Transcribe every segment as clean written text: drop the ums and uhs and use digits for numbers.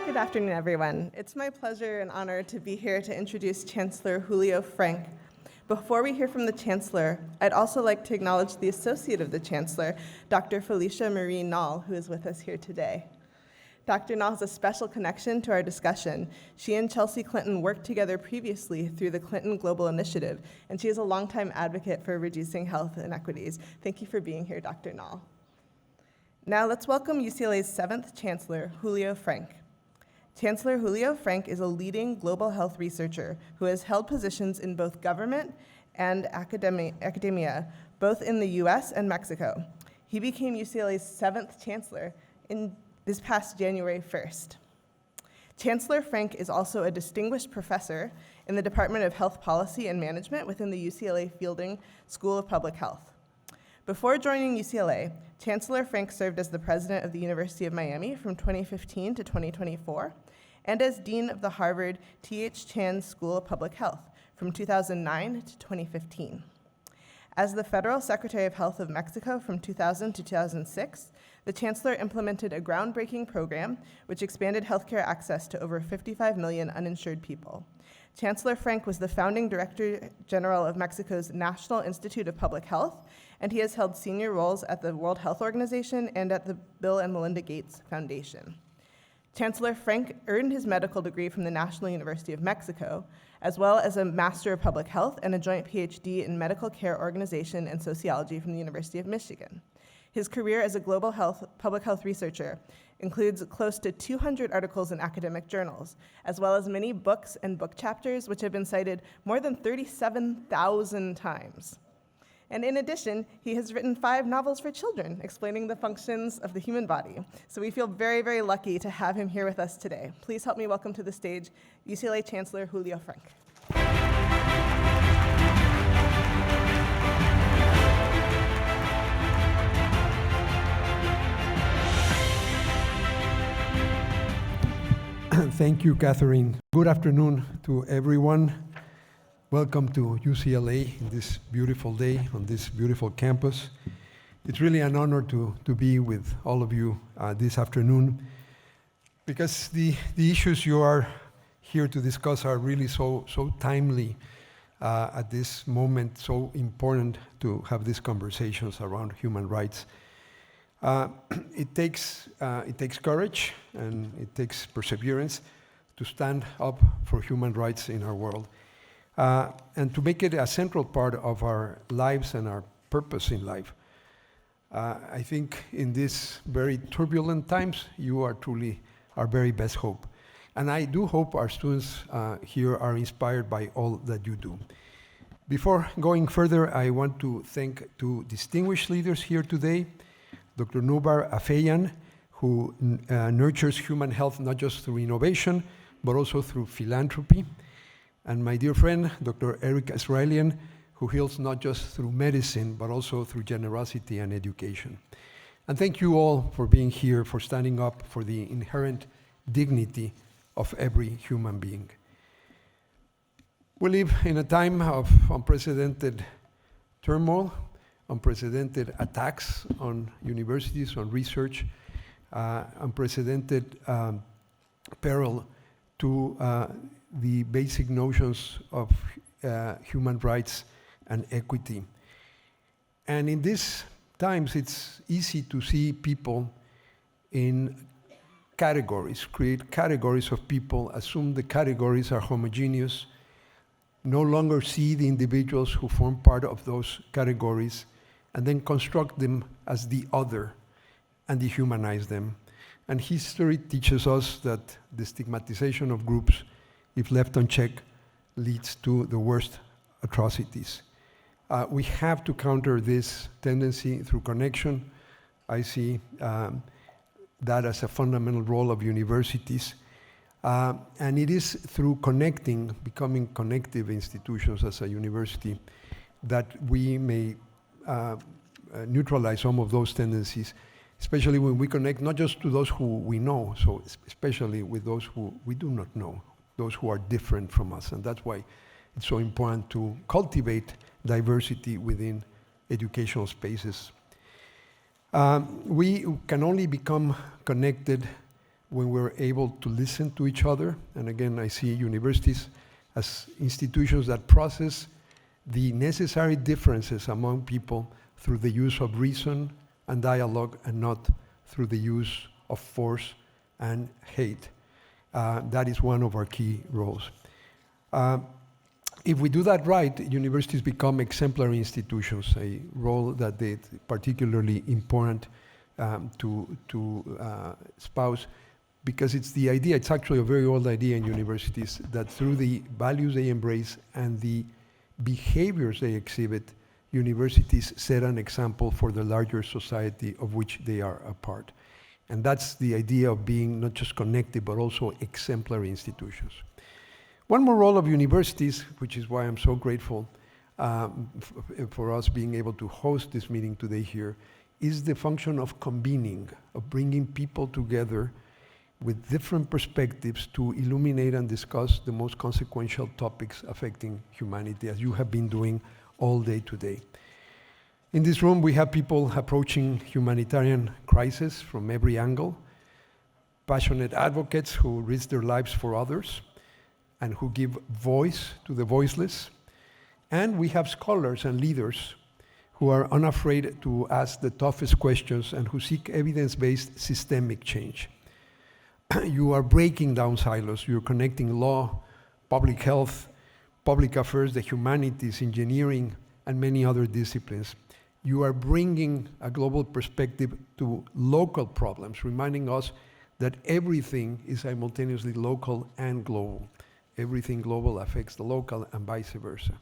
Good afternoon, everyone. It's my pleasure and honor to be here to introduce Chancellor Julio Frenk. Before we hear from the Chancellor, I'd also like to acknowledge the Associate of the Chancellor, Dr. Felicia Marie Nall, who is with us here today. Dr. Nall has a special connection to our discussion. She and Chelsea Clinton worked together previously through the Clinton Global Initiative, and she is a longtime advocate for reducing health inequities. Thank you for being here, Dr. Nall. Now let's welcome UCLA's 7th Chancellor, Julio Frenk. Chancellor Julio Frenk is a leading global health researcher who has held positions in both government and academia, both in the US and Mexico. He became UCLA's 7th Chancellor in this past January 1st. Chancellor Frenk is also a distinguished professor in the Department of Health Policy and Management within the UCLA Fielding School of Public Health. Before joining UCLA, Chancellor Frenk served as the president of the University of Miami from 2015 to 2024, and as dean of the Harvard T.H. Chan School of Public Health from 2009 to 2015. As the Federal Secretary of Health of Mexico from 2000 to 2006, the Chancellor implemented a groundbreaking program which expanded healthcare access to over 55 million uninsured people. Chancellor Frenk was the founding Director General of Mexico's National Institute of Public Health, and he has held senior roles at the World Health Organization and at the Bill and Melinda Gates Foundation. Chancellor Frenk earned his medical degree from the National University of Mexico, as well as a Master of Public Health and a joint PhD in Medical Care Organization and Sociology from the University of Michigan. His career as a global public health researcher includes close to 200 articles in academic journals, as well as many books and book chapters, which have been cited more than 37,000 times. And in addition, he has written 5 novels for children explaining the functions of the human body. So we feel very, very lucky to have him here with us today. Please help me welcome to the stage UCLA Chancellor Julio Frenk. Thank you, Catherine. Good afternoon to everyone. Welcome to UCLA in this beautiful day on this beautiful campus. It's really an honor to be with all of you this afternoon because the issues you are here to discuss are really so timely at this moment, so important to have these conversations around human rights. It takes courage and it takes perseverance to stand up for human rights in our world. And to make it a central part of our lives and our purpose in life. I think in these very turbulent times, you are truly our very best hope. And I do hope our students here are inspired by all that you do. Before going further, I want to thank 2 distinguished leaders here today, Dr. Nobel Peace, who nurtures human health not just through innovation, but also through philanthropy. And my dear friend, Dr. Eric Israelian, who heals not just through medicine, but also through generosity and education. And thank you all for being here, for standing up for the inherent dignity of every human being. We live in a time of unprecedented turmoil, unprecedented attacks on universities, on research, unprecedented peril to the basic notions of human rights and equity. And in these times, it's easy to see people in categories, create categories of people, assume the categories are homogeneous, no longer see the individuals who form part of those categories, and then construct them as the other and dehumanize them. And history teaches us that the stigmatization of groups, if left unchecked, leads to the worst atrocities. We have to counter this tendency through connection. I see that as a fundamental role of universities. And it is through connecting, becoming connective institutions as a university, that we may neutralize some of those tendencies, especially when we connect not just to those who we know, so especially with those who we do not know, those who are different from us. And that's why it's so important to cultivate diversity within educational spaces. We can only become connected when we're able to listen to each other. And again, I see universities as institutions that process the necessary differences among people through the use of reason and dialogue, and not through the use of force and hate. That is one of our key roles. If we do that right, universities become exemplary institutions, a role that is particularly important to espouse, because it's the idea, it's actually a very old idea in universities, that through the values they embrace and the behaviors they exhibit, universities set an example for the larger society of which they are a part. And that's the idea of being not just connected, but also exemplary institutions. One more role of universities, which is why I'm so grateful for us being able to host this meeting today here, is the function of convening, of bringing people together with different perspectives to illuminate and discuss the most consequential topics affecting humanity, as you have been doing all day today. In this room, we have people approaching humanitarian crisis from every angle, passionate advocates who risk their lives for others and who give voice to the voiceless. And we have scholars and leaders who are unafraid to ask the toughest questions and who seek evidence-based systemic change. You are breaking down silos. You're connecting law, public health, public affairs, the humanities, engineering, and many other disciplines. You are bringing a global perspective to local problems, reminding us that everything is simultaneously local and global. Everything global affects the local and vice versa.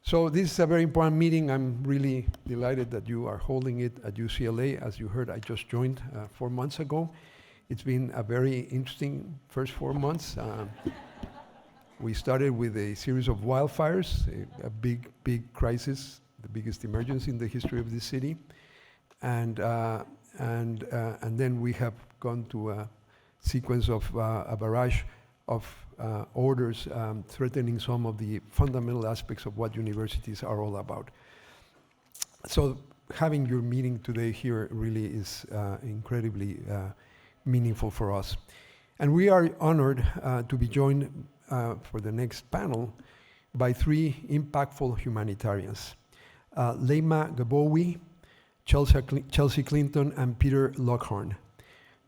So this is a very important meeting. I'm really delighted that you are holding it at UCLA. As you heard, I just joined 4 months ago. It's been a very interesting first 4 months. We started with a series of wildfires, a big crisis, the biggest emergency in the history of this city. And then we have gone to a sequence of a barrage of orders threatening some of the fundamental aspects of what universities are all about. So having your meeting today here really is incredibly meaningful for us. And we are honored to be joined for the next panel by 3 impactful humanitarians. Leymah Gbowee, Chelsea Clinton, and Peter Laugharn.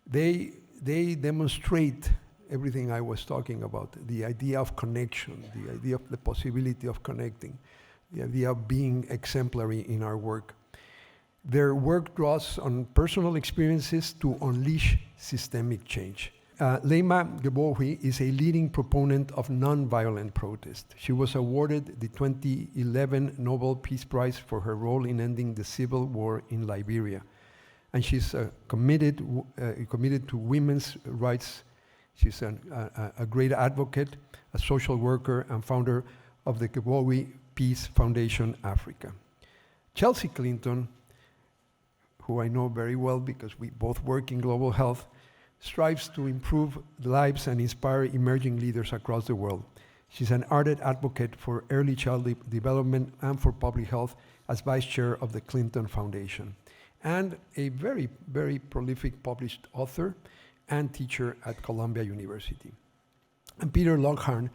They demonstrate everything I was talking about, the idea of connection, the idea of the possibility of connecting, the idea of being exemplary in our work. Their work draws on personal experiences to unleash systemic change. Leymah Gbowee is a leading proponent of nonviolent protest. She was awarded the 2011 Nobel Peace Prize for her role in ending the civil war in Liberia. And she's committed to women's rights. She's a great advocate, a social worker, and founder of the Gbowee Peace Foundation Africa. Chelsea Clinton, who I know very well because we both work in global health, strives to improve lives and inspire emerging leaders across the world. She's an ardent advocate for early child development and for public health as vice chair of the Clinton Foundation, and a very, very prolific published author and teacher at Columbia University. And Peter Laugharn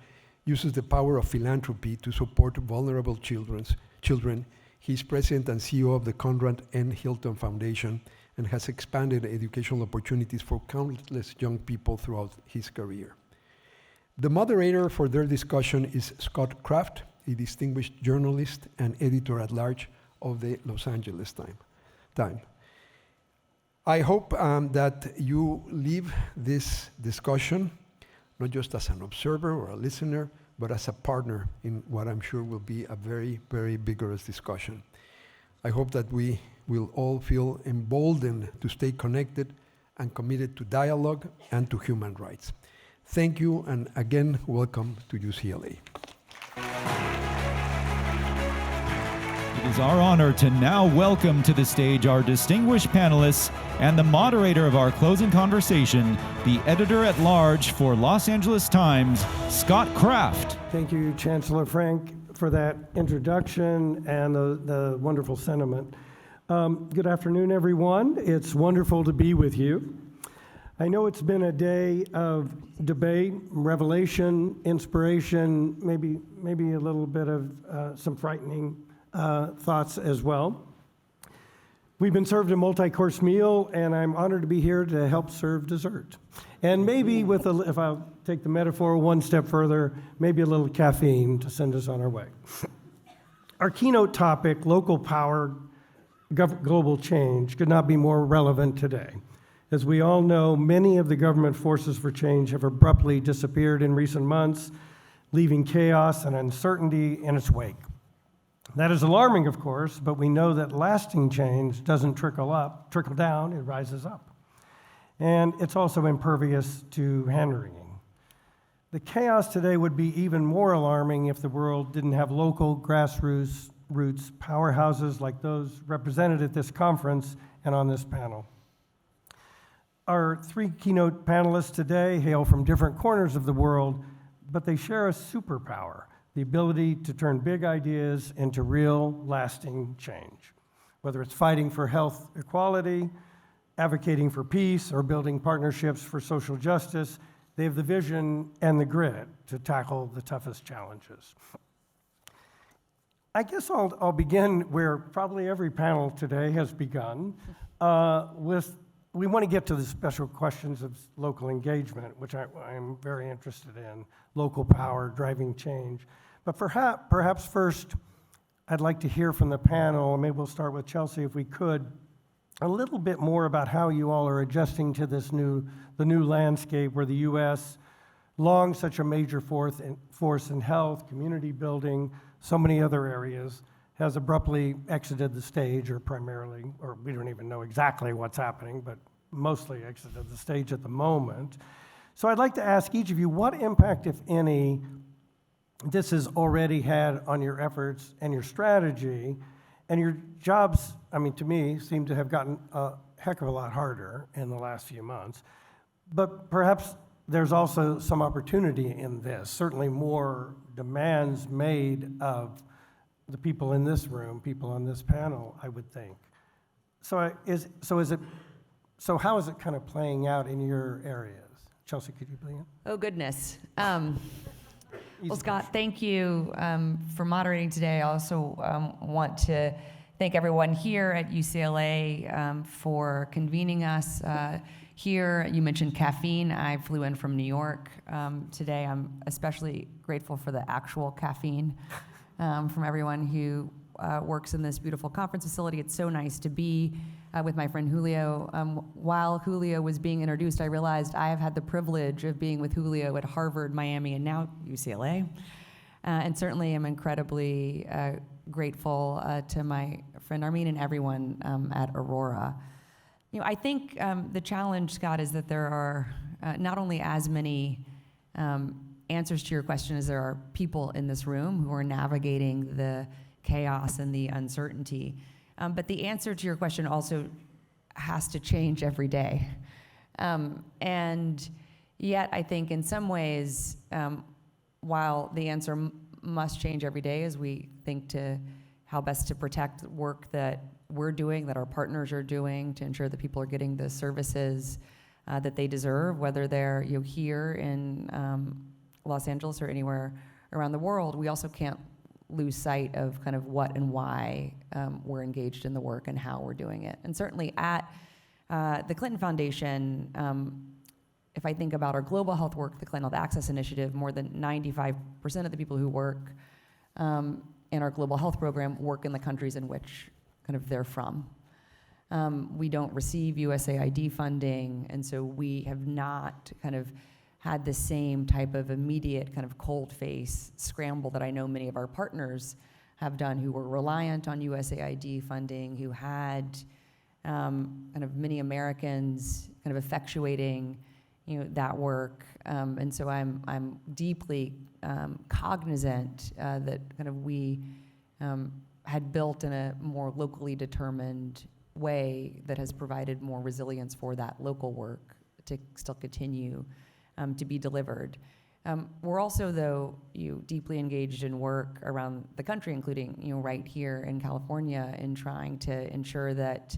uses the power of philanthropy to support vulnerable children. He's president and CEO of the Conrad N. Hilton Foundation and has expanded educational opportunities for countless young people throughout his career. The moderator for their discussion is Scott Kraft, a distinguished journalist and editor-at-large of the Los Angeles Times. I hope that you leave this discussion not just as an observer or a listener, but as a partner in what I'm sure will be a very, very vigorous discussion. I hope that we will all feel emboldened to stay connected and committed to dialogue and to human rights. Thank you, and again, welcome to UCLA. It is our honor to now welcome to the stage our distinguished panelists and the moderator of our closing conversation, the editor-at-large for Los Angeles Times, Scott Kraft. Thank you, Chancellor Frenk, for that introduction and the wonderful sentiment. Good afternoon, everyone. It's wonderful to be with you. I know it's been a day of debate, revelation, inspiration, maybe a little bit of some frightening thoughts as well. We've been served a multi-course meal, and I'm honored to be here to help serve dessert. And maybe if I'll take the metaphor one step further, maybe a little caffeine to send us on our way. Our keynote topic, local power, global change, could not be more relevant today. As we all know, many of the government forces for change have abruptly disappeared in recent months, leaving chaos and uncertainty in its wake. That is alarming, of course, but we know that lasting change doesn't trickle down, it rises up. And it's also impervious to hand-wringing. The chaos today would be even more alarming if the world didn't have local grassroots powerhouses like those represented at this conference and on this panel. Our three keynote panelists today hail from different corners of the world, but they share a superpower: the ability to turn big ideas into real, lasting change. Whether it's fighting for health equality, advocating for peace, or building partnerships for social justice, they have the vision and the grit to tackle the toughest challenges. I guess I'll begin where probably every panel today has begun, we want to get to the special questions of local engagement, which I'm very interested in, local power, driving change. But perhaps first, I'd like to hear from the panel, and maybe we'll start with Chelsea if we could, a little bit more about how you all are adjusting to the new landscape where the U.S., long such a major force in health, community building, so many other areas, has abruptly exited the stage, or we don't even know exactly what's happening, but mostly exited the stage at the moment. So I'd like to ask each of you, what impact, if any, this has already had on your efforts and your strategy, and your jobs, to me, seem to have gotten a heck of a lot harder in the last few months. But perhaps there's also some opportunity in this, certainly more demands made of the people in this room, people on this panel, I would think. So how is it kind of playing out in your areas? Chelsea, could you begin? Oh, goodness. Well, Scott, thank you for moderating today. I also want to thank everyone here at UCLA for convening us here. You mentioned caffeine. I flew in from New York today. I'm especially grateful for the actual caffeine from everyone who works in this beautiful conference facility. It's so nice to be with my friend Julio. While Julio was being introduced, I realized I have had the privilege of being with Julio at Harvard, Miami, and now UCLA. And certainly I'm incredibly grateful to my friend Armin and everyone at Aurora. I think the challenge, Scott, is that there are not only as many answers to your question as there are people in this room who are navigating the chaos and the uncertainty. But the answer to your question also has to change every day. And yet, I think in some ways, while the answer must change every day as we think to how best to protect work that we're doing, that our partners are doing, to ensure that people are getting the services that they deserve, whether they're here in Los Angeles or anywhere around the world, we also can't lose sight of kind of what and why we're engaged in the work and how we're doing it. And certainly at the Clinton Foundation, if I think about our global health work, the Clinton Health Access Initiative, more than 95% of the people who work in our global health program work in the countries in which kind of they're from. We don't receive USAID funding, and so we have not kind of had the same type of immediate kind of cold face scramble that I know many of our partners have done, who were reliant on USAID funding, who had kind of many Americans kind of effectuating that work. And so I'm deeply cognizant that kind of we had built in a more locally determined way that has provided more resilience for that local work to still continue to be delivered. We're also, though, deeply engaged in work around the country, including right here in California, in trying to ensure that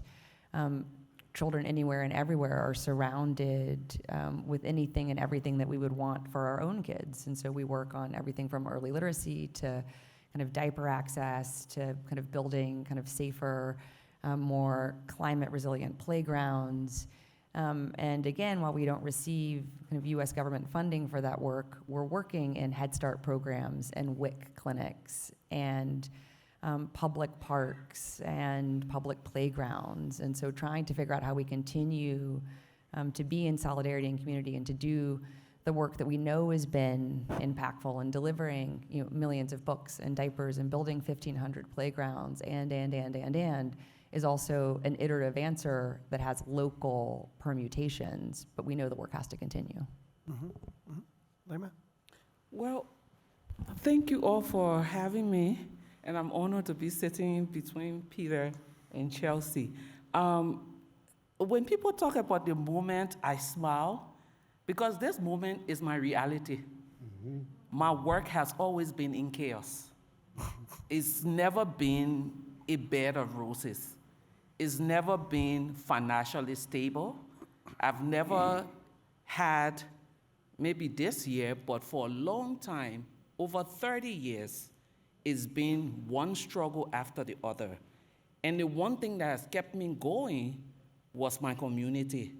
children anywhere and everywhere are surrounded with anything and everything that we would want for our own kids. And so we work on everything from early literacy to kind of diaper access to kind of building kind of safer, more climate resilient playgrounds. And again, while we don't receive kind of US government funding for that work, we're working in Head Start programs and WIC clinics and public parks and public playgrounds. And so trying to figure out how we continue to be in solidarity and community and to do the work that we know has been impactful in delivering, millions of books and diapers and building 1,500 playgrounds and is also an iterative answer that has local permutations, but we know the work has to continue. Leymah? Well, thank you all for having me, and I'm honored to be sitting between Peter and Chelsea. When people talk about the moment, I smile, because this moment is my reality. My work has always been in chaos. It's never been a bed of roses. It's never been financially stable. I've never had, maybe this year, but for a long time, over 30 years, it's been one struggle after the other. And the one thing that has kept me going was my community.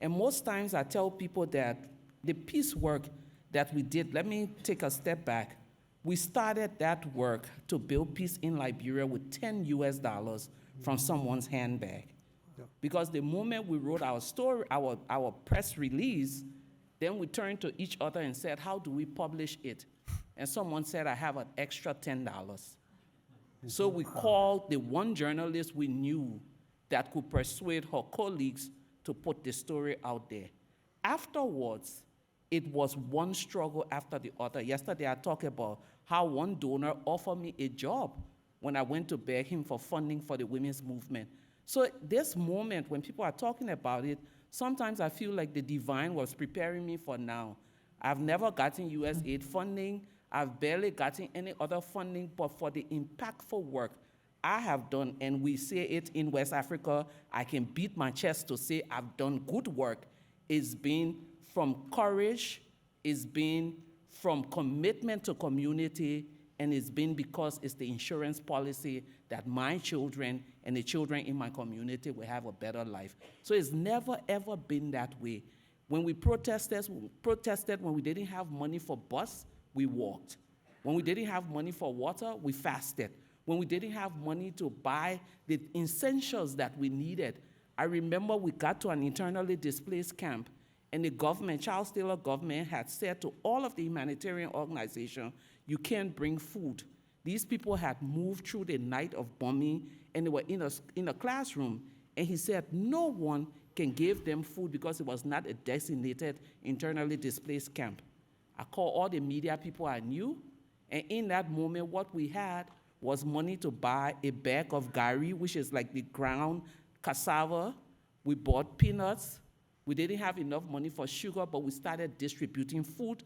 And most times I tell people that the peace work that we did, let me take a step back. We started that work to build peace in Liberia with $10 US from someone's handbag. Yep. Because the moment we wrote our story, our press release, then we turned to each other and said, how do we publish it? And someone said, I have an extra $10. So we called the one journalist we knew that could persuade her colleagues to put the story out there. Afterwards, it was one struggle after the other. Yesterday, I talked about how one donor offered me a job when I went to beg him for funding for the women's movement. So this moment, when people are talking about it, sometimes I feel like the divine was preparing me for now. I've never gotten US aid funding. I've barely gotten any other funding, but for the impactful work I have done, and we say it in West Africa, I can beat my chest to say I've done good work. It's been from courage, it's been from commitment to community, and it's been because it's the insurance policy that my children and the children in my community will have a better life. So it's never, ever been that way. When we protested when we didn't have money for bus, we walked. When we didn't have money for water, we fasted. When we didn't have money to buy the essentials that we needed, I remember we got to an internally displaced camp, and the government, Charles Taylor government, had said to all of the humanitarian organizations, you can't bring food. These people had moved through the night of bombing, and they were in a classroom, and he said no one can give them food because it was not a designated internally displaced camp. I called all the media people I knew, and in that moment, what we had was money to buy a bag of gari, which is like the ground cassava. We bought peanuts. We didn't have enough money for sugar, but we started distributing food,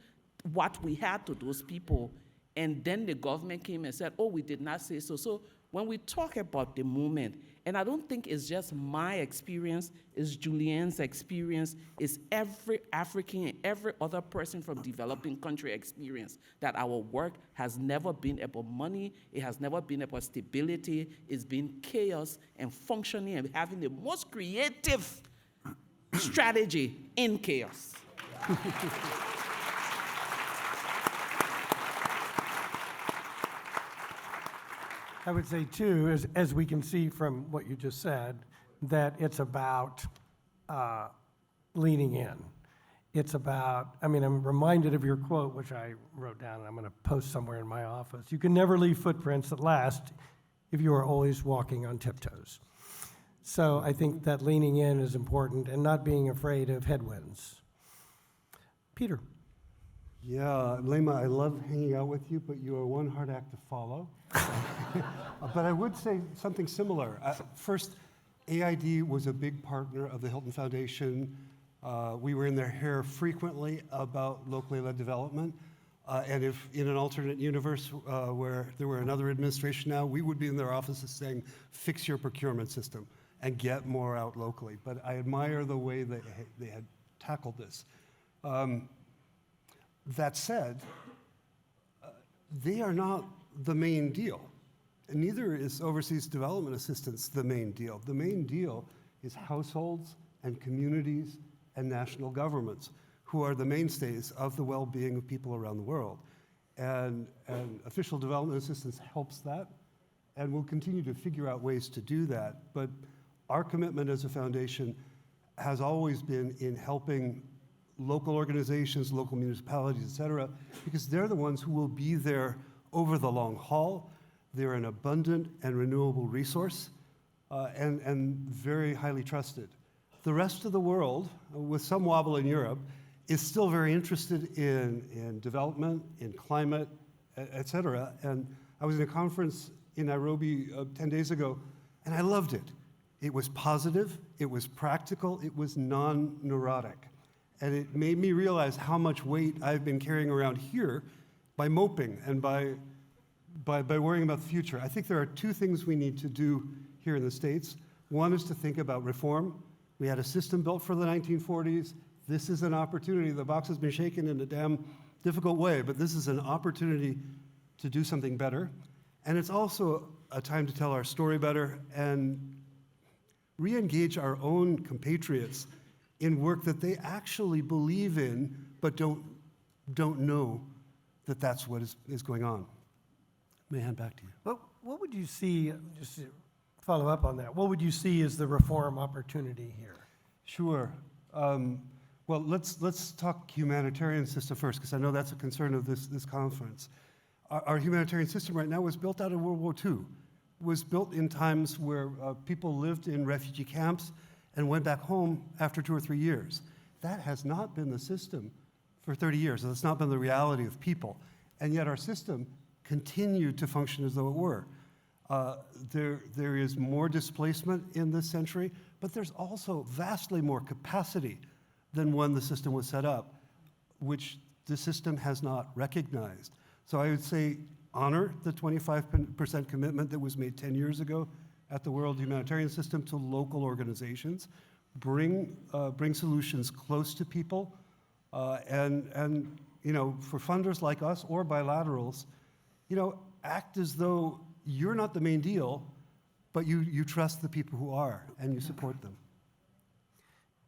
what we had, to those people. And then the government came and said, oh, we did not say so. So when we talk about the movement, and I don't think it's just my experience, it's Julianne's experience, it's every African and every other person from developing country experience, that our work has never been about money, it has never been about stability, it's been chaos and functioning and having the most creative strategy in chaos. I would say, too, as we can see from what you just said, that it's about leaning in. It's about, I'm reminded of your quote, which I wrote down, and I'm going to post somewhere in my office. You can never leave footprints that last if you are always walking on tiptoes. So I think that leaning in is important and not being afraid of headwinds. Peter. Yeah, Leymah, I love hanging out with you, but you are one hard act to follow. But I would say something similar. First, AID was a big partner of the Hilton Foundation. We were in their hair frequently about locally led development. And if in an alternate universe where there were another administration now, we would be in their offices saying, fix your procurement system. and get more out locally. But I admire the way they had tackled this. That said, they are not the main deal. And neither is overseas development assistance the main deal. The main deal is households and communities and national governments, who are the mainstays of the well-being of people around the world. And official development assistance helps that, and we'll continue to figure out ways to do that. But our commitment as a foundation has always been in helping local organizations, local municipalities, et cetera, because they're the ones who will be there over the long haul. They're an abundant and renewable resource, and very highly trusted. The rest of the world, with some wobble in Europe, is still very interested in development, in climate, et cetera. And I was in a conference in Nairobi 10 days ago, and I loved it. It was positive, it was practical, it was non-neurotic. And it made me realize how much weight I've been carrying around here by moping and by worrying about the future. I think there are two things we need to do here in the States. One is to think about reform. We had a system built for the 1940s. This is an opportunity. The box has been shaken in a damn difficult way, but this is an opportunity to do something better. And it's also a time to tell our story better and re-engage our own compatriots in work that they actually believe in, but don't know that that's what is going on. May I hand back to you? Well, what would you see, just to follow up on that, what would you see as the reform opportunity here? Sure. Well, let's talk humanitarian system first, because I know that's a concern of this conference. Our humanitarian system right now was built out of World War II. Was built in times where people lived in refugee camps and went back home after 2 or 3 years. That has not been the system for 30 years. That's not been the reality of people. And yet our system continued to function as though it were. There is more displacement in this century, but there's also vastly more capacity than when the system was set up, which the system has not recognized. So I would say honor the 25% commitment that was made 10 years ago at the World Humanitarian System to local organizations, bring solutions close to people, and you know, for funders like us or bilaterals, you know, act as though you're not the main deal, but you trust the people who are, and you support them.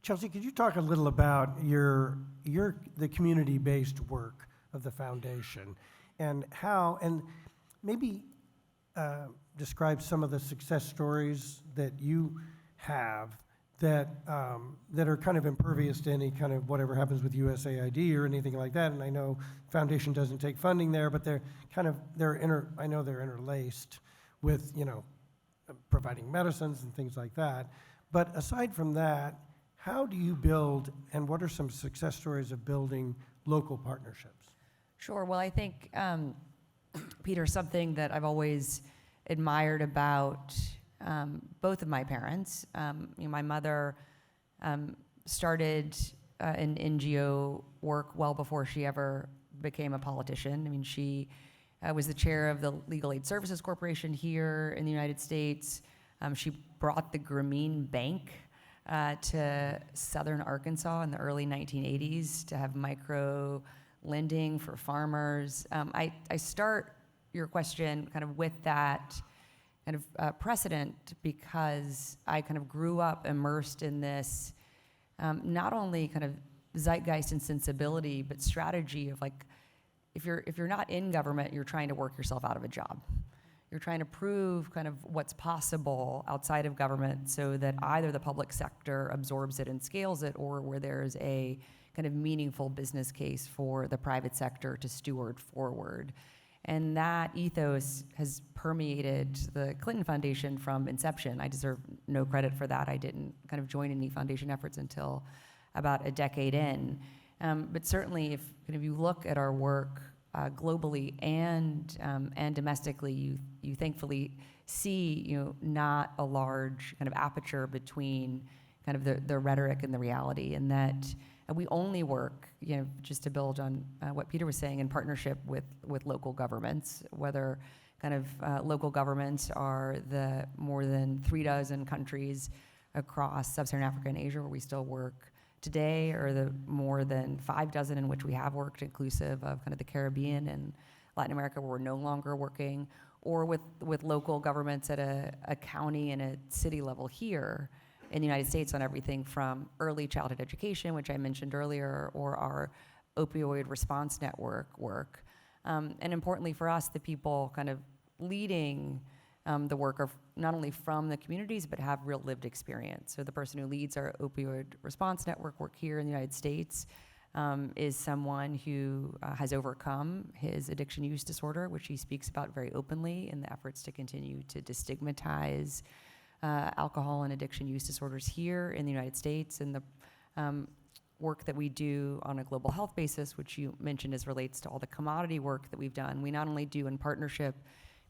Chelsea, could you talk a little about the community-based work of the foundation and how, and maybe describe some of the success stories that you have that are kind of impervious to any kind of whatever happens with USAID or anything like that. And I know foundation doesn't take funding there, but they're interlaced with, you know, providing medicines and things like that. But aside from that, how do you build, and what are some success stories of building local partnerships? Sure. Well, I think, Peter, something that I've always admired about both of my parents. You know, my mother started in NGO work well before she ever became a politician. I mean, she was the chair of the Legal Aid Services Corporation here in the United States. She brought the Grameen Bank to southern Arkansas in the early 1980s to have micro lending for farmers. I start your question kind of with that kind of precedent because I kind of grew up immersed in this, not only kind of zeitgeist and sensibility, but strategy of like, if you're not in government, you're trying to work yourself out of a job. You're trying to prove kind of what's possible outside of government so that either the public sector absorbs it and scales it, or where there's a kind of meaningful business case for the private sector to steward forward. And that ethos has permeated the Clinton Foundation from inception. I deserve no credit for that. I didn't kind of join any foundation efforts until about a decade in. But certainly, if kind of you look at our work globally and domestically, you thankfully see, you know, not a large kind of aperture between kind of the rhetoric and the reality, and that we only work, you know, just to build on what Peter was saying, in partnership with local governments, whether kind of local governments are the more than 36 countries across sub-Saharan Africa and Asia where we still work today, or the more than 6 in which we have worked, inclusive of kind of the Caribbean and Latin America where we're no longer working, or with local governments at a county and a city level here in the United States on everything from early childhood education, which I mentioned earlier, or our opioid response network work. And importantly for us, the people kind of leading the work are not only from the communities, but have real lived experience. So the person who leads our opioid response network work here in the United States is someone who has overcome his addiction use disorder, which he speaks about very openly in the efforts to continue to destigmatize alcohol and addiction use disorders here in the United States. And the work that we do on a global health basis, which you mentioned as relates to all the commodity work that we've done, we not only do in partnership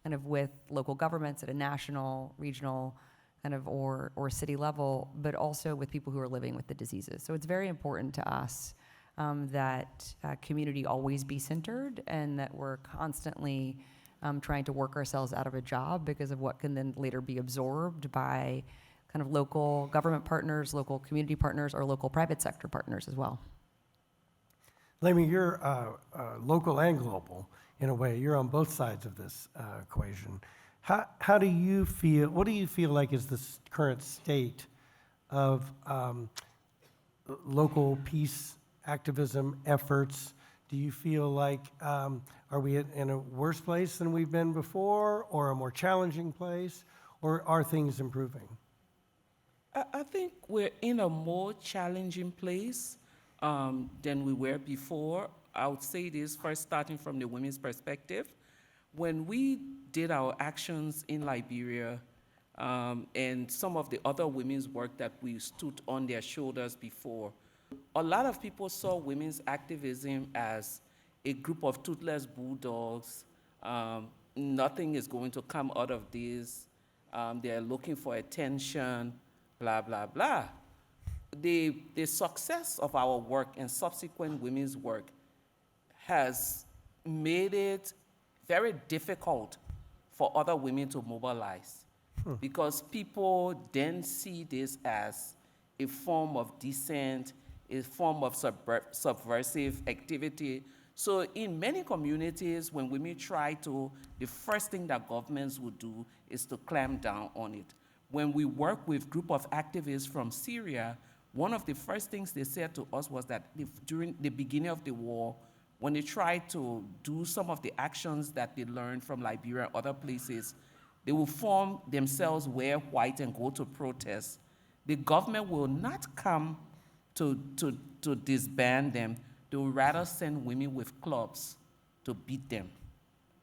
kind of with local governments at a national, regional, kind of or city level, but also with people who are living with the diseases. So it's very important to us that community always be centered, and that we're constantly trying to work ourselves out of a job because of what can then later be absorbed by kind of local government partners, local community partners, or local private sector partners as well. Leymah, you're local and global in a way. You're on both sides of this equation. How do you feel, what do you feel like is the current state of local peace activism efforts? Do you feel like, are we in a worse place than we've been before, or a more challenging place, or are things improving? I think we're in a more challenging place than we were before. I would say this first, starting from the women's perspective. When we did our actions in Liberia and some of the other women's work that we stood on their shoulders before, a lot of people saw women's activism as a group of toothless bulldogs. Nothing is going to come out of this. They're looking for attention, blah, blah, blah. The success of our work and subsequent women's work has made it very difficult for other women to mobilize because people then see this as a form of dissent, a form of subversive activity. So in many communities, when women try to, the first thing that governments would do is to clamp down on it. When we work with a group of activists from Syria, one of the first things they said to us was that during the beginning of the war, when they tried to do some of the actions that they learned from Liberia and other places, they will form themselves, wear white, and go to protest. The government will not come to disband them. They will rather send women with clubs to beat them,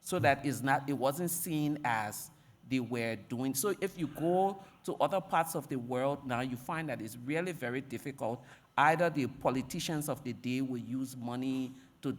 so that it wasn't seen as they were doing. So if you go to other parts of the world now, you find that it's really very difficult. Either the politicians of the day will use money to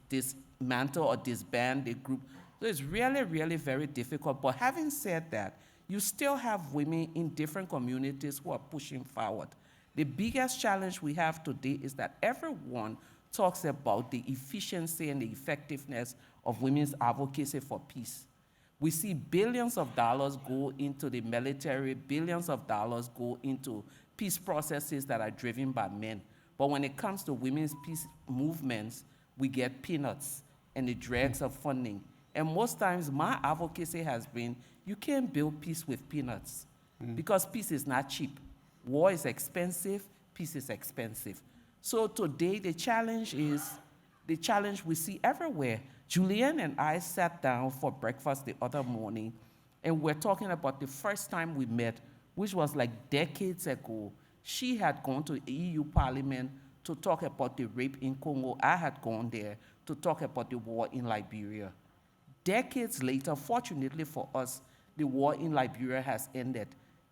dismantle or disband the group. So it's really, really very difficult. But having said that, you still have women in different communities who are pushing forward. The biggest challenge we have today is that everyone talks about the efficiency and the effectiveness of women's advocacy for peace. We see billions of dollars go into the military, billions of dollars go into peace processes that are driven by men. But when it comes to women's peace movements, we get peanuts and the dregs of funding. And most times my advocacy has been, you can't build peace with peanuts because peace is not cheap. War is expensive, peace is expensive. So today the challenge we see everywhere. Julianne and I sat down for breakfast the other morning, and we're talking about the first time we met, which was like decades ago. She had gone to the EU Parliament to talk about the rape in Congo. I had gone there to talk about the war in Liberia. Decades later, fortunately for us, the war in Liberia has ended.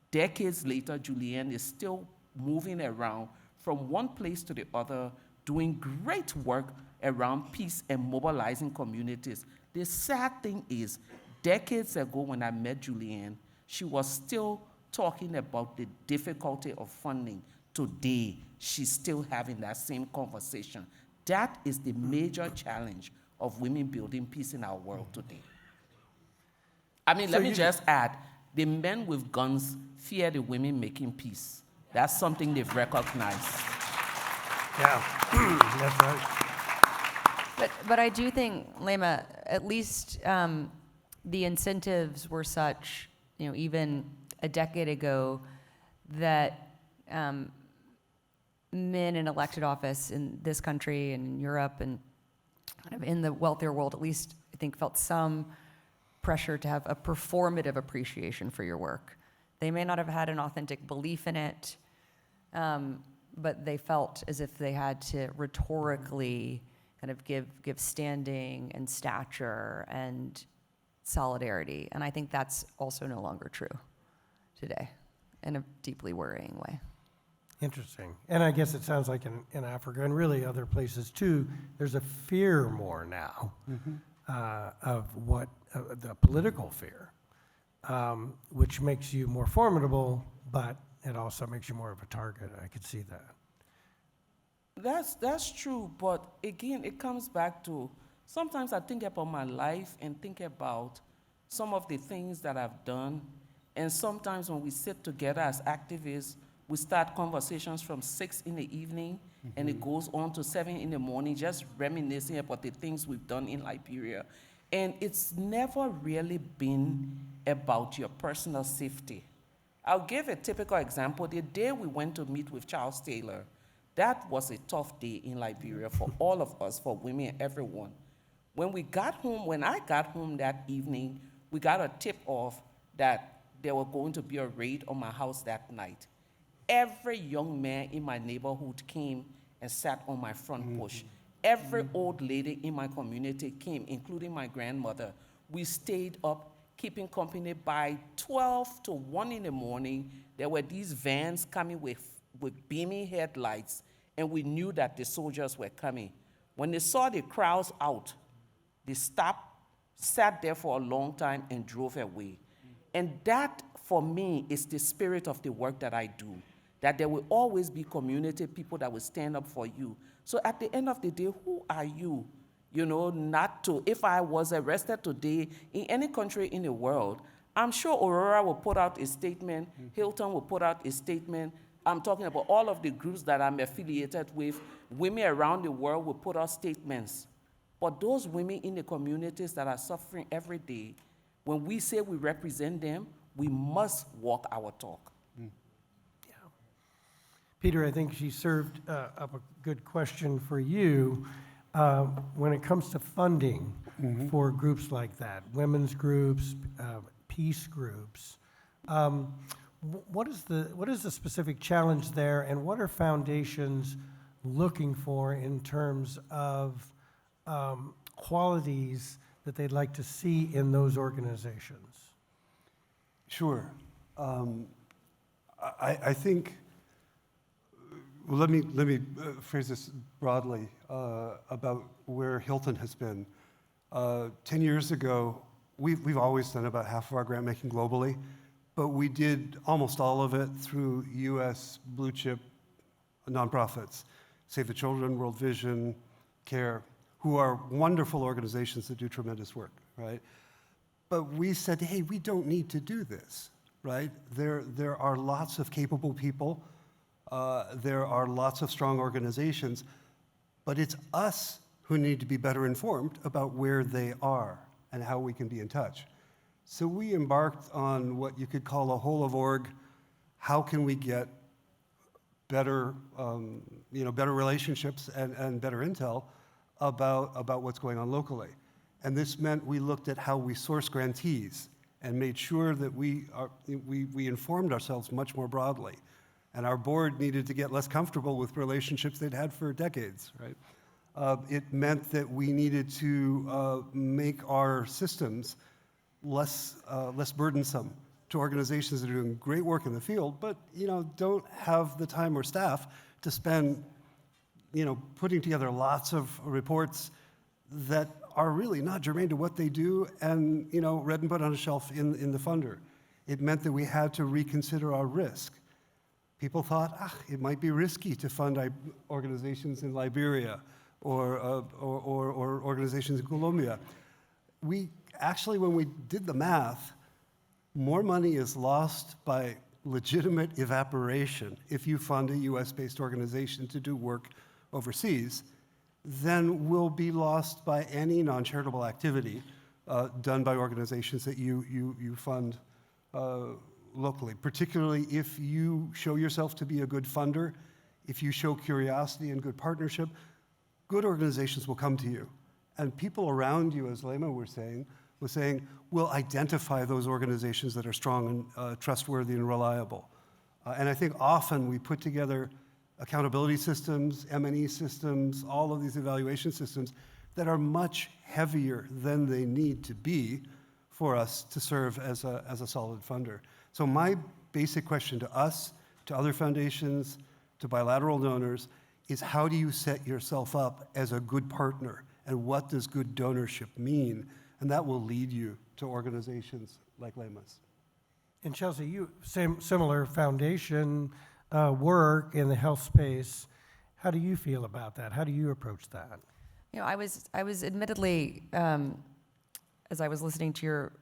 Decades later, Julianne is still moving around from one place to the other, doing great work around peace and mobilizing communities. The sad thing is, decades ago when I met Julianne, she was still talking about the difficulty of funding. Today, she's still having that same conversation. That is the major challenge of women building peace in our world today. I mean, let me just add, the men with guns fear the women making peace. That's something they've recognized. Yeah, that's right. But I do think, Leymah, at least the incentives were such, even a decade ago, that men in elected office in this country and in Europe and kind of in the wealthier world, at least, I think, felt some pressure to have a performative appreciation for your work. They may not have had an authentic belief in it, but they felt as if they had to rhetorically kind of give standing and stature and solidarity. And I think that's also no longer true today in a deeply worrying way. Interesting. And I guess it sounds like in Africa and really other places too, there's a fear more now of what, the political fear, which makes you more formidable, but it also makes you more of a target. I could see that. That's true, but again, it comes back to, sometimes I think about my life and think about some of the things that I've done, and sometimes when we sit together as activists, we start conversations from 6 in the evening, and it goes on to 7 in the morning, just reminiscing about the things we've done in Liberia. And it's never really been about your personal safety. I'll give a typical example. The day we went to meet with Charles Taylor, that was a tough day in Liberia for all of us, for women, everyone. When I got home that evening, we got a tip-off that there were going to be a raid on my house that night. Every young man in my neighborhood came and sat on my front porch. Every old lady in my community came, including my grandmother. We stayed up, keeping company. By 12 to 1 in the morning, there were these vans coming with beaming headlights, and we knew that the soldiers were coming. When they saw the crowds out, they stopped, sat there for a long time, and drove away. And that, for me, is the spirit of the work that I do, that there will always be community people that will stand up for you. So at the end of the day, who are you? Not to, if I was arrested today in any country in the world, I'm sure Aurora will put out a statement, Hilton will put out a statement. I'm talking about all of the groups that I'm affiliated with. Women around the world will put out statements. But those women in the communities that are suffering every day, when we say we represent them, we must walk our talk. Yeah. Peter, I think she served up a good question for you. When it comes to funding for groups like that, women's groups, peace groups, what is the specific challenge there, and what are foundations looking for in terms of qualities that they'd like to see in those organizations? Sure. I think, well, let me phrase this broadly about where Hilton has been. 10 years ago, we've always done about half of our grant making globally, but we did almost all of it through U.S. blue chip nonprofits, Save the Children, World Vision, CARE, who are wonderful organizations that do tremendous work, right? But we said, hey, we don't need to do this, right? There are lots of capable people. There are lots of strong organizations, but it's us who need to be better informed about where they are and how we can be in touch. So we embarked on what you could call a whole of org. How can we get better, better relationships and better intel about what's going on locally? And this meant we looked at how we source grantees and made sure that we informed ourselves much more broadly. And our board needed to get less comfortable with relationships they'd had for decades, right? It meant that we needed to make our systems less burdensome to organizations that are doing great work in the field, but don't have the time or staff to spend putting together lots of reports that are really not germane to what they do and read and put on a shelf in the funder. It meant that we had to reconsider our risk. People thought, it might be risky to fund organizations in Liberia or organizations in Colombia. We actually, when we did the math, more money is lost by legitimate evaporation if you fund a US-based organization to do work overseas than will be lost by any non-charitable activity done by organizations that you fund locally, particularly if you show yourself to be a good funder, if you show curiosity and good partnership, good organizations will come to you. And people around you, as Leymah was saying, will identify those organizations that are strong and trustworthy and reliable. And I think often we put together accountability systems, M&E systems, all of these evaluation systems that are much heavier than they need to be for us to serve as a solid funder. So my basic question to us, to other foundations, to bilateral donors, is how do you set yourself up as a good partner? And what does good donorship mean? And that will lead you to organizations like Leymah's. And Chelsea, you similar foundation work in the health space. How do you feel about that? How do you approach that? You know, I was admittedly, as I was listening to your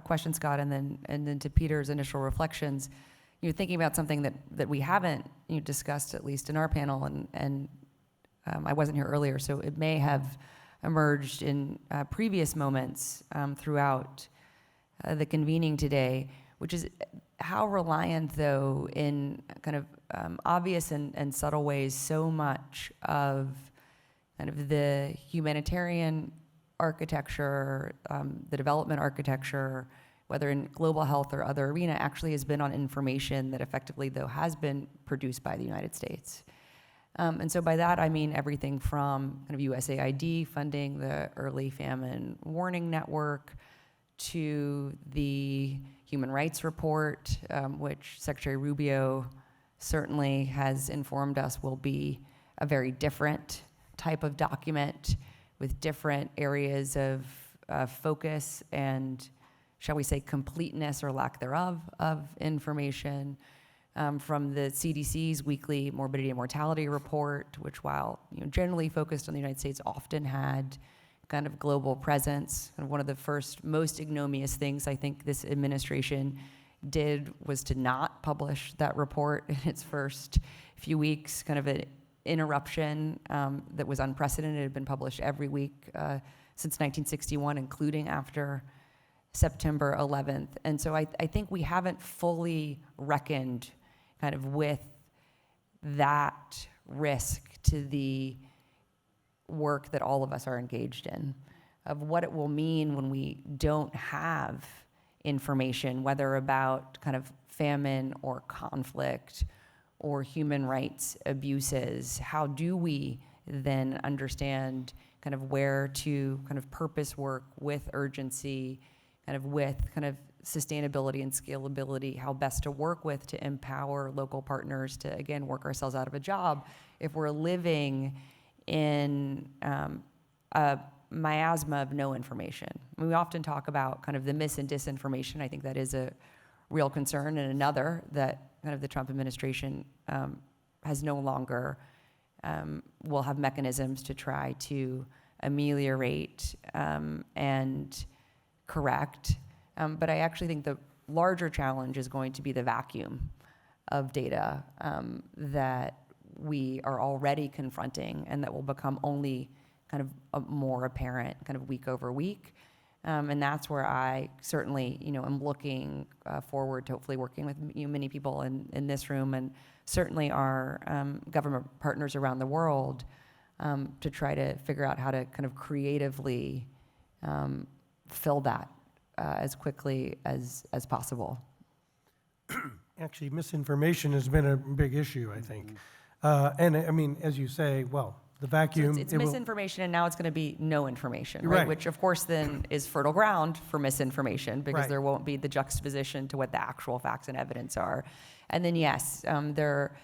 question, Scott, and then to Peter's initial reflections, you know, thinking about something that we haven't discussed, at least in our panel, and I wasn't here earlier, so it may have emerged in previous moments throughout the convening today, which is how reliant, though, in kind of obvious and subtle ways, so much of kind of the humanitarian architecture, the development architecture, whether in global health or other arena, actually has been on information that effectively, though, has been produced by the United States. And so by that, I mean everything from kind of USAID funding the Early Famine Warning Network to the Human Rights Report, which Secretary Rubio certainly has informed us will be a very different type of document with different areas of focus and, shall we say, completeness or lack thereof of information. From the CDC's weekly morbidity and mortality report, which, while generally focused on the United States, often had kind of global presence. And one of the first most ignominious things I think this administration did was to not publish that report in its first few weeks, kind of an interruption that was unprecedented. It had been published every week since 1961, including after September 11th. And so I think we haven't fully reckoned kind of with that risk to the work that all of us are engaged in, of what it will mean when we don't have information, whether about kind of famine or conflict or human rights abuses. How do we then understand kind of where to kind of purpose work with urgency, kind of with kind of sustainability and scalability, how best to work with to empower local partners to, again, work ourselves out of a job if we're living in a miasma of no information. I mean, we often talk about kind of the mis and disinformation. I think that is a real concern, and another that kind of the Trump administration has no longer, will have mechanisms to try to ameliorate and correct. But I actually think the larger challenge is going to be the vacuum of data that we are already confronting and that will become only kind of more apparent kind of week over week. And that's where I certainly, am looking forward to hopefully working with many people in this room and certainly our government partners around the world to try to figure out how to kind of creatively fill that as quickly as possible. Actually, misinformation has been a big issue, I think. And I mean, as you say, well, the vacuum. So it's misinformation, and now it's going to be no information, right? Which, of course, then is fertile ground for misinformation because right. There won't be the juxtaposition to what the actual facts and evidence are. And then, yes, there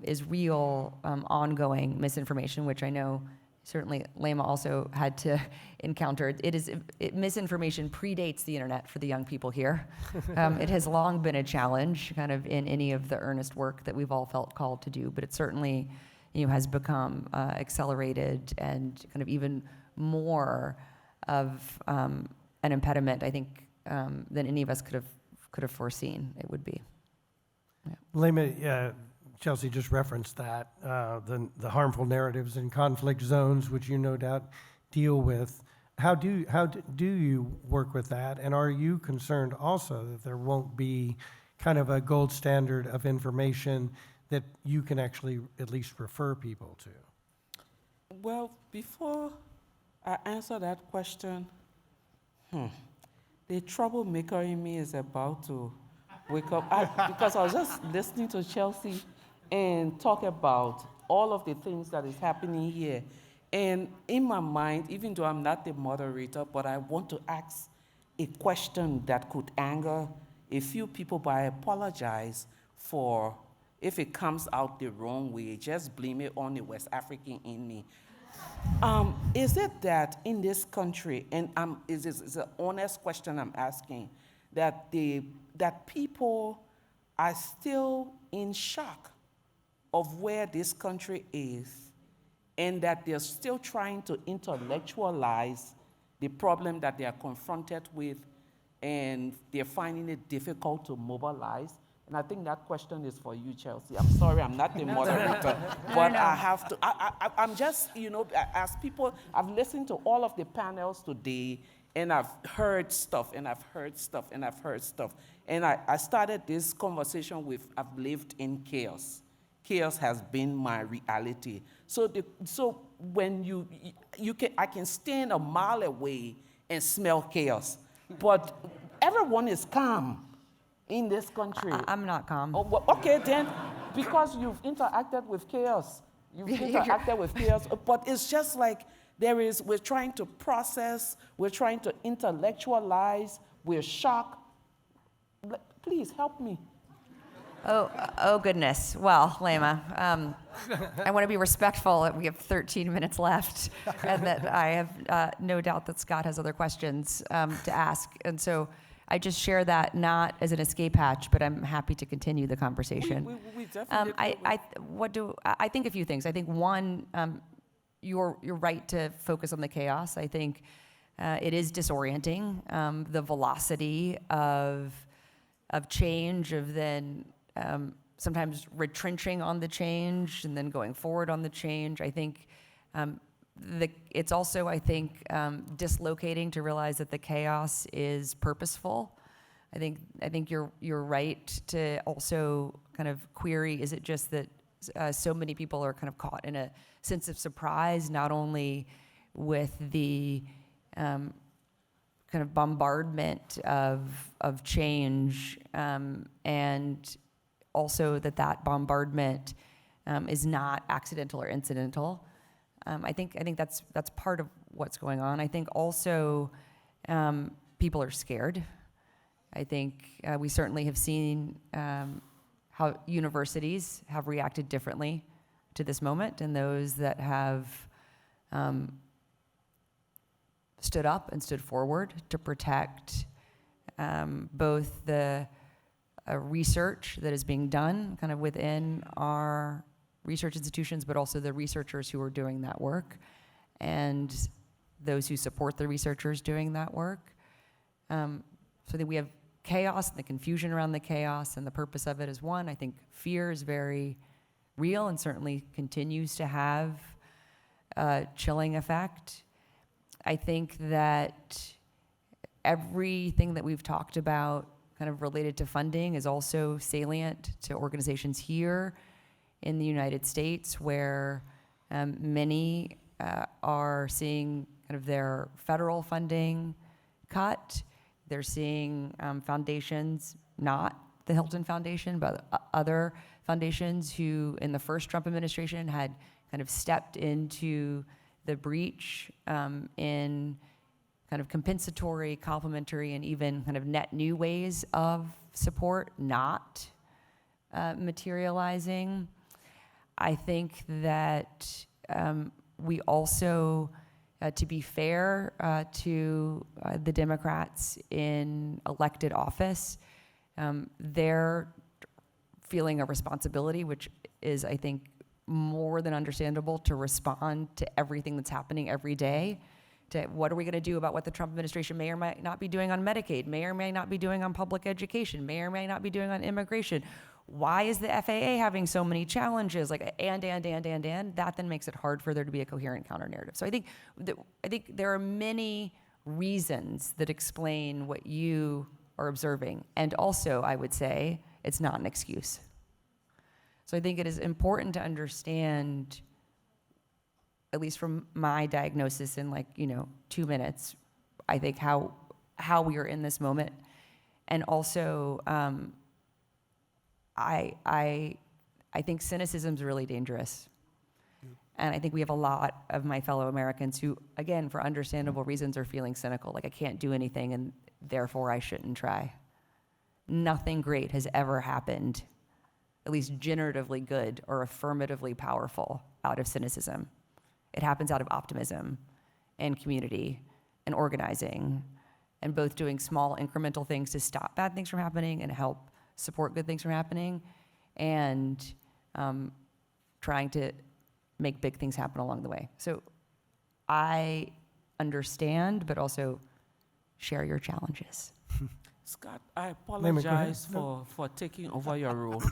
is real ongoing misinformation, which I know certainly Leymah also had to encounter. Misinformation predates the internet for the young people here. It has long been a challenge kind of in any of the earnest work that we've all felt called to do, but it certainly has become accelerated and kind of even more of an impediment, I think, than any of us could have foreseen it would be. Leymah, Chelsea just referenced that, the harmful narratives in conflict zones, which you no doubt deal with. How do you work with that? And are you concerned also that there won't be kind of a gold standard of information that you can actually at least refer people to? Well, before I answer that question, the troublemaker in me is about to wake up. Because I was just listening to Chelsea and talk about all of the things that is happening here. And in my mind, even though I'm not the moderator, but I want to ask a question that could anger a few people, but I apologize for if it comes out the wrong way. Just blame it on the West African in me. Is it that in this country, and it's an honest question I'm asking, that people are still in shock of where this country is, and that they're still trying to intellectualize the problem that they are confronted with, and they're finding it difficult to mobilize? And I think that question is for you, Chelsea. I'm sorry, I'm not the moderator, but I have to. I'm just, as people, I've listened to all of the panels today, and I've heard stuff, and I've heard stuff, and I've heard stuff. And I started this conversation with, I've lived in chaos. Chaos has been my reality. So when I can stand a mile away and smell chaos, but everyone is calm in this country. I'm not calm. Oh, well, okay, then, because you've interacted with chaos. But it's just like we're trying to process, we're trying to intellectualize, we're shocked. Please help me. Oh goodness. Well, Leymah, I want to be respectful. We have 13 minutes left, and that I have no doubt that Scott has other questions to ask. And so I just share that not as an escape hatch, but I'm happy to continue the conversation. We definitely I think a few things. I think one, you're right to focus on the chaos. I think it is disorienting, the velocity of change, of then sometimes retrenching on the change and then going forward on the change. I think it's also, I think, dislocating to realize that the chaos is purposeful. I think you're right to also kind of query, is it just that so many people are kind of caught in a sense of surprise, not only with the kind of bombardment of change, and also that bombardment is not accidental or incidental. I think that's part of what's going on. I think also people are scared. I think we certainly have seen how universities have reacted differently to this moment, and those that have stood up and stood forward to protect both the research that is being done kind of within our research institutions, but also the researchers who are doing that work and those who support the researchers doing that work. So that we have chaos and the confusion around the chaos, and the purpose of it is one. I think fear is very real and certainly continues to have a chilling effect. I think that everything that we've talked about kind of related to funding is also salient to organizations here in the United States, where many are seeing kind of their federal funding cut. They're seeing foundations, not the Hilton Foundation, but other foundations who in the first Trump administration had kind of stepped into the breach in kind of compensatory, complementary, and even kind of net new ways of support not materializing. I think that we also, to be fair to the Democrats in elected office, they're feeling a responsibility, which is, I think, more than understandable, to respond to everything that's happening every day what are we going to do about what the Trump administration may or may not be doing on Medicaid, may or may not be doing on public education, may or may not be doing on immigration. Why is the FAA having so many challenges? Like, and that then makes it hard for there to be a coherent counter narrative. So I think there are many reasons that explain what you are observing. And also, I would say, it's not an excuse. So I think it is important to understand, at least from my diagnosis in 2 minutes, I think how we are in this moment. And also, I think cynicism is really dangerous. And I think we have a lot of my fellow Americans who, again, for understandable reasons, are feeling cynical, like I can't do anything and therefore I shouldn't try. Nothing great has ever happened, at least generatively good or affirmatively powerful, out of cynicism. It happens out of optimism and community and organizing and both doing small incremental things to stop bad things from happening and help support good things from happening, and trying to make big things happen along the way. So I understand, but also share your challenges. Scott, I apologize for taking over your role.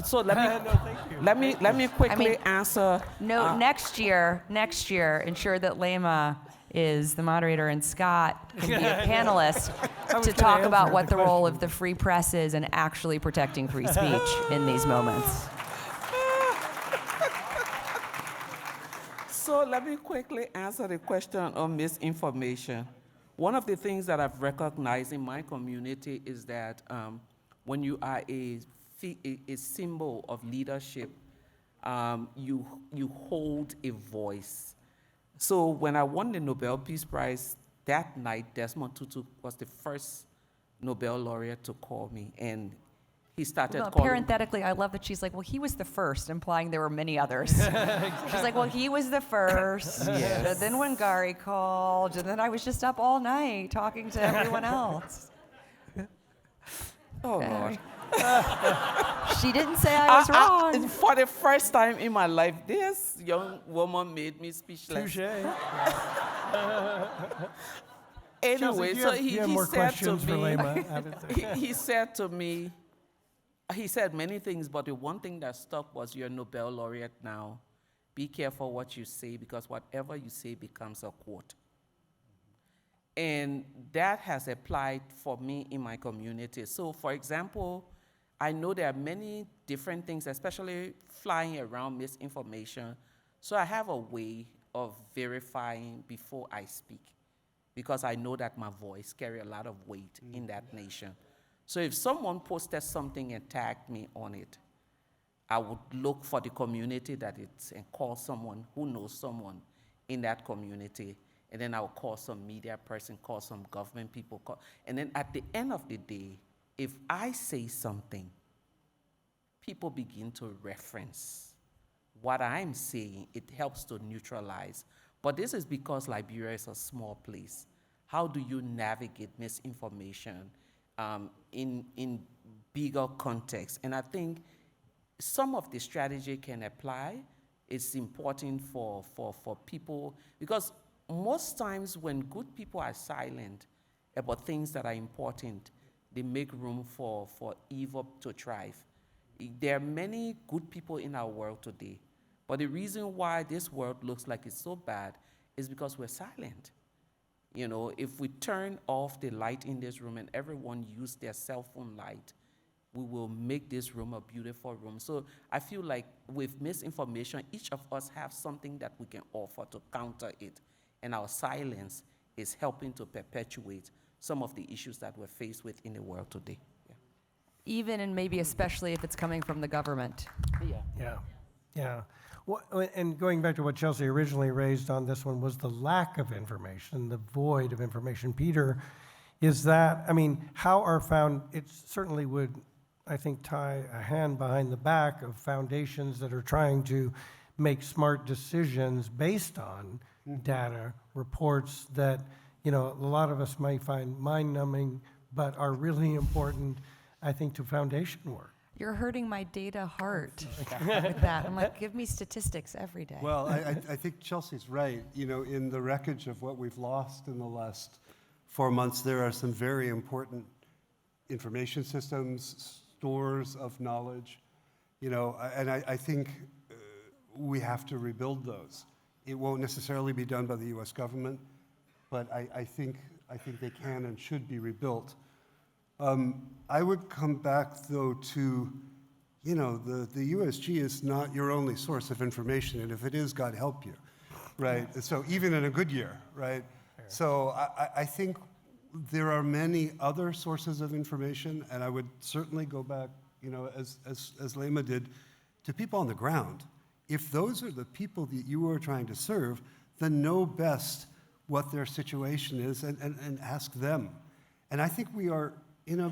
So let me quickly answer. No, next year, ensure that Leymah is the moderator and Scott can be a panelist to talk about what the role of the free press is in actually protecting free speech in these moments. So let me quickly answer the question on misinformation. One of the things that I've recognized in my community is that when you are a symbol of leadership, you hold a voice. So when I won the Nobel Peace Prize that night, Desmond Tutu was the first Nobel laureate to call me, and he started calling. Parenthetically, I love that she's like, well, he was the first, implying there were many others. She's like, well, he was the first. Yes. And then when Gary called, and then I was just up all night talking to everyone else. Oh, Lord. She didn't say I was wrong. For the first time in my life, this young woman made me speechless. Touche. Anyway, Chelsea, so do you have he more said to questions for me, Leymah? he said to me, he said many things, but the one thing that stuck was, you're a Nobel laureate now. Be careful what you say, because whatever you say becomes a quote. And that has applied for me in my community. So, for example, I know there are many different things, especially flying around misinformation. So I have a way of verifying before I speak, because I know that my voice carries a lot of weight in that nation. So if someone posted something and tagged me on it, I would look for the community that it's and call someone who knows someone in that community. And then I would call some media person, call some government people. And then at the end of the day, if I say something, people begin to reference what I'm saying. It helps to neutralize. But this is because Liberia is a small place. How do you navigate misinformation in bigger context? And I think some of the strategy can apply. It's important for people, because most times when good people are silent about things that are important, they make room for evil to thrive. There are many good people in our world today, but the reason why this world looks like it's so bad is because we're silent. You know, if we turn off the light in this room and everyone use their cell phone light, we will make this room a beautiful room. So I feel like with misinformation, each of us have something that we can offer to counter it. And our silence is helping to perpetuate some of the issues that we're faced with in the world today. Yeah. Even and maybe especially if it's coming from the government. Yeah. And going back to what Chelsea originally raised on this one was the lack of information, the void of information. Peter, is that, I mean, how are it certainly would, I think, tie a hand behind the back of foundations that are trying to make smart decisions based on data, reports that, a lot of us might find mind-numbing, but are really important, I think, to foundation work. You're hurting my data heart with that. I'm like, give me statistics every day. Well, I think Chelsea's right. You know, in the wreckage of what we've lost in the last 4 months, there are some very important information systems, stores of knowledge, you know, and I think we have to rebuild those. It won't necessarily be done by the US government, but I think they can and should be rebuilt. I would come back, though, to, you know, the USG is not your only source of information, and if it is, God help you, right? So even in a good year, right? So I think there are many other sources of information, and I would certainly go back, you know, as Leymah did, to people on the ground. If those are the people that you are trying to serve, then know best what their situation is and ask them. And I think we are in a,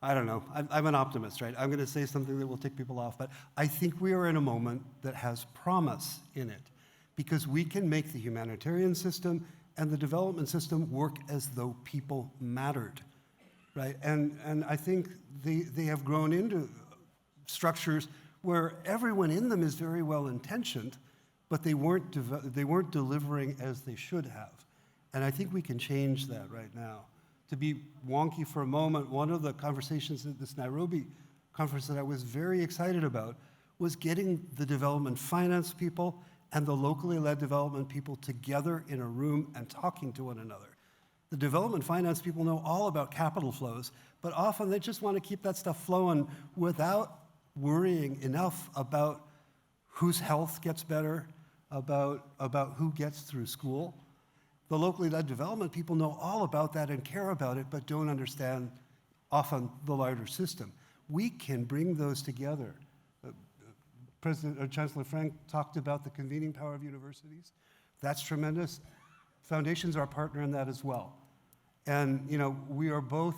I don't know, I'm an optimist, right? I'm going to say something that will tick people off, but I think we are in a moment that has promise in it, because we can make the humanitarian system and the development system work as though people mattered, right? And I think they have grown into structures where everyone in them is very well intentioned, but they weren't delivering as they should have. And I think we can change that right now. To be wonky for a moment, one of the conversations at this Nairobi conference that I was very excited about was getting the development finance people and the locally led development people together in a room and talking to one another. The development finance people know all about capital flows, but often they just want to keep that stuff flowing without worrying enough about whose health gets better, about who gets through school. The locally led development people know all about that and care about it, but don't understand often the larger system. We can bring those together. Chancellor Frenk talked about the convening power of universities. That's tremendous. Foundations are a partner in that as well. And you know, we are both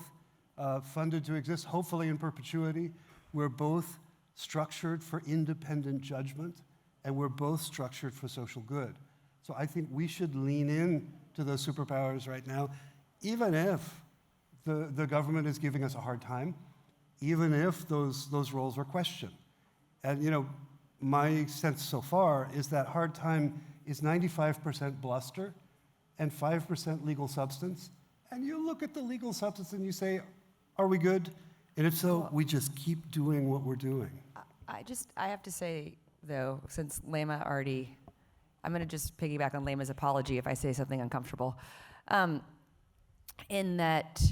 funded to exist, hopefully in perpetuity. We're both structured for independent judgment, and we're both structured for social good. So I think we should lean in to those superpowers right now, even if the government is giving us a hard time, even if those roles are questioned. And you know, my sense so far is that hard time is 95% bluster and 5% legal substance. And you look at the legal substance and you say, are we good? And if so, we just keep doing what we're doing. I have to say, though, since Leymah already, I'm going to just piggyback on Leymah's apology if I say something uncomfortable. In that,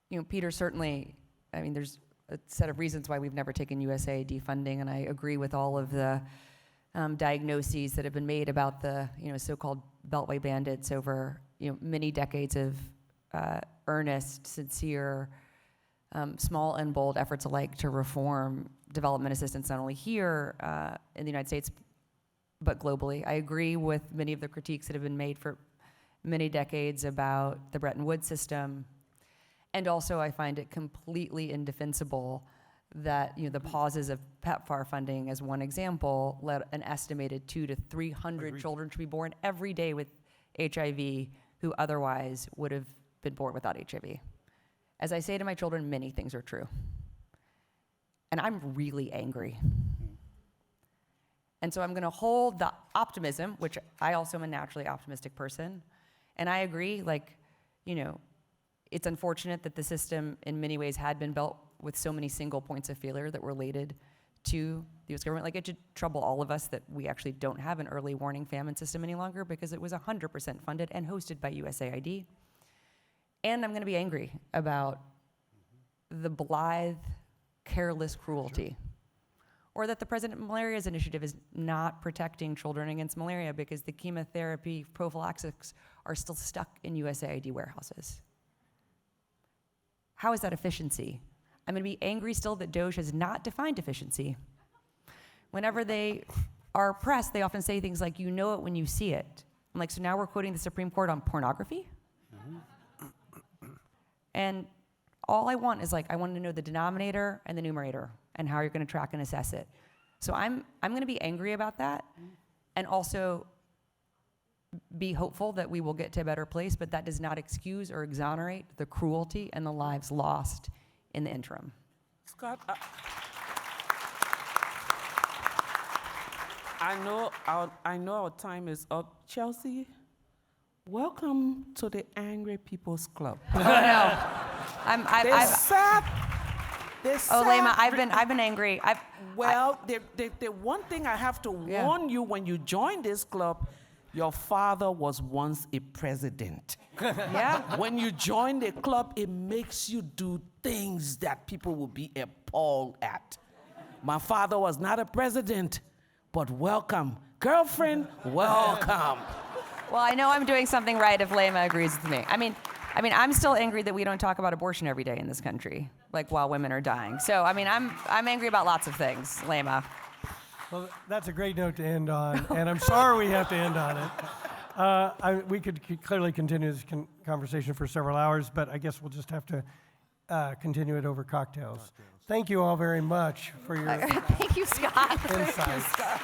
you know, Peter, certainly, I mean, there's a set of reasons why we've never taken USAID funding, and I agree with all of the diagnoses that have been made about the, you know, so-called Beltway bandits over, you know, many decades of earnest, sincere, small and bold efforts alike to reform development assistance, not only here in the United States, but globally. I agree with many of the critiques that have been made for many decades about the Bretton Woods system. And also, I find it completely indefensible that, you know, the pauses of PEPFAR funding, as one example, led an estimated 200 to 300 children to be born every day with HIV who otherwise would have been born without HIV. As I say to my children, many things are true. And I'm really angry. And so I'm going to hold the optimism, which I also am a naturally optimistic person. And I agree, like, you know, it's unfortunate that the system in many ways had been built with so many single points of failure that were related to the US government. Like, it should trouble all of us that we actually don't have an early warning famine system any longer, because it was 100% funded and hosted by USAID. And I'm going to be angry about the blithe, careless cruelty. Or that the President Malaria's Initiative is not protecting children against malaria because the chemotherapy prophylaxis are still stuck in USAID warehouses. How is that efficiency? I'm going to be angry still that DOJ has not defined efficiency. Whenever they are pressed, they often say things like, you know it when you see it. I'm like, so now we're quoting the Supreme Court on pornography? And all I want is, like, I want to know the denominator and the numerator and how you're going to track and assess it. So I'm going to be angry about that, and also be hopeful that we will get to a better place, but that does not excuse or exonerate the cruelty and the lives lost in the interim. Scott, I know our time is up. Chelsea, welcome to the Angry People's Club. Oh no, Leymah, I've been angry. The one thing I have to warn you when you join this club, your father was once a president. Yeah. When you join the club, it makes you do things that people will be appalled at. My father was not a president, but welcome. Girlfriend, welcome. Well, I know I'm doing something right if Leymah agrees with me. I mean, I'm still angry that we don't talk about abortion every day in this country, like while women are dying. So, I mean, I'm angry about lots of things, Leymah. Well, that's a great note to end on, and I'm sorry we have to end on it. We could clearly continue this conversation for several hours, but I guess we'll just have to continue it over cocktails. Thank you all very much for your Thank you, Scott. insights. Thank you, Scott.